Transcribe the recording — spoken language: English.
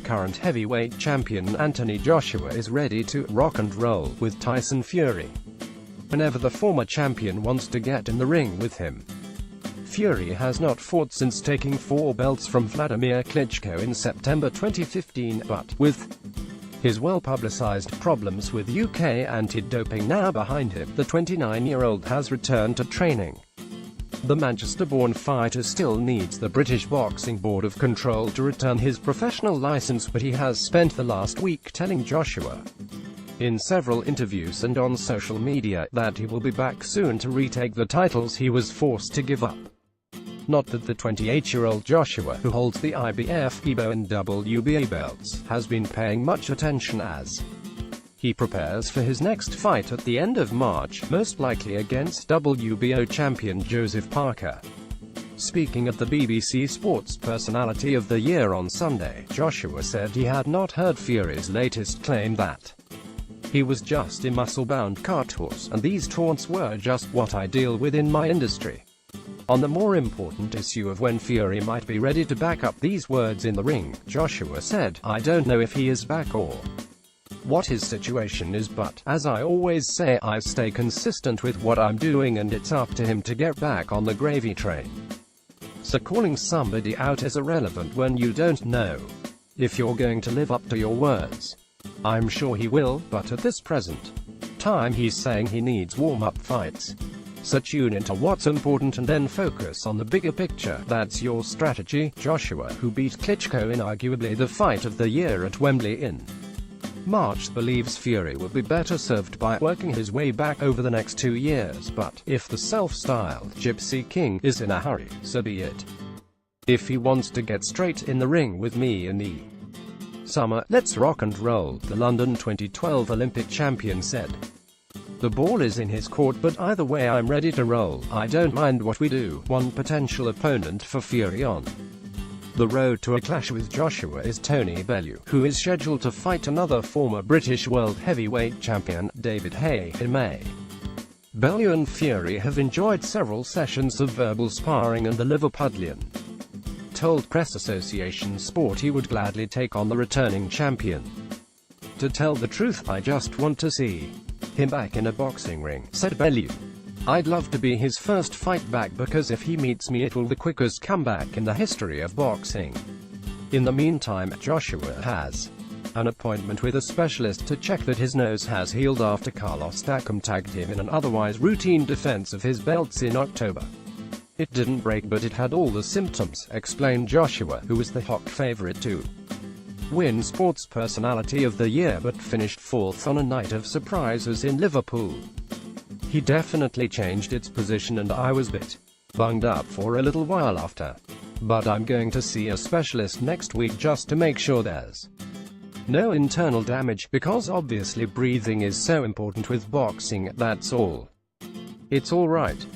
current heavyweight champion Anthony Joshua is ready to rock and roll with Tyson Fury whenever the former champion wants to get in the ring with him. Fury has not fought since taking 4 belts from Vladimir Klitschko in September 2015, but, with his well-publicized problems with UK anti-doping now behind him, the 29-year-old has returned to training. The Manchester-born fighter still needs the British Boxing Board of Control to return his professional license, but he has spent the last week telling Joshua, in several interviews and on social media, that he will be back soon to retake the titles he was forced to give up. Not that the 28-year-old Joshua, who holds the IBF, EBO and WBA belts, has been paying much attention as he prepares for his next fight at the end of March, most likely against WBO champion Joseph Parker. Speaking at the BBC Sports Personality of the Year on Sunday, Joshua said he had not heard Fury's latest claim that he was just a muscle-bound cart horse, and these taunts were just what I deal with in my industry. On the more important issue of when Fury might be ready to back up these words in the ring, Joshua said, "I don't know if he is back or what his situation is, but, as I always say, I stay consistent with what I'm doing and it's up to him to get back on the gravy train. So calling somebody out is irrelevant when you don't know if you're going to live up to your words. I'm sure he will, but at this present time he's saying he needs warm-up fights. So tune into what's important and then focus on the bigger picture. That's your strategy." Joshua, who beat Klitschko in arguably the fight of the year at Wembley in March, believes Fury will be better served by working his way back over the next 2 years, but if the self-styled Gypsy King is in a hurry, so be it. If he wants to get straight in the ring with me in the summer, let's rock and roll, the London 2012 Olympic champion said. The ball is in his court, but either way I'm ready to roll. I don't mind what we do. One potential opponent for Fury on the road to a clash with Joshua is Tony Bellew, who is scheduled to fight another former British world heavyweight champion, David Haye, in May. Bellew and Fury have enjoyed several sessions of verbal sparring, and the Liverpudlian told Press Association Sport he would gladly take on the returning champion. "To tell the truth, I just want to see him back in a boxing ring," said Bellew. "I'd love to be his first fight back, because if he meets me it will be the quickest comeback in the history of boxing." In the meantime, Joshua has an appointment with a specialist to check that his nose has healed after Carlos Takam tagged him in an otherwise routine defense of his belts in October. "It didn't break, but it had all the symptoms," explained Joshua, who was the hot favorite to win Sports Personality of the Year but finished 4th on a night of surprises in Liverpool. "He definitely changed its position and I was a bit bunged up for a little while after. But I'm going to see a specialist next week just to make sure there's no internal damage, because obviously breathing is so important with boxing, that's all. It's all right."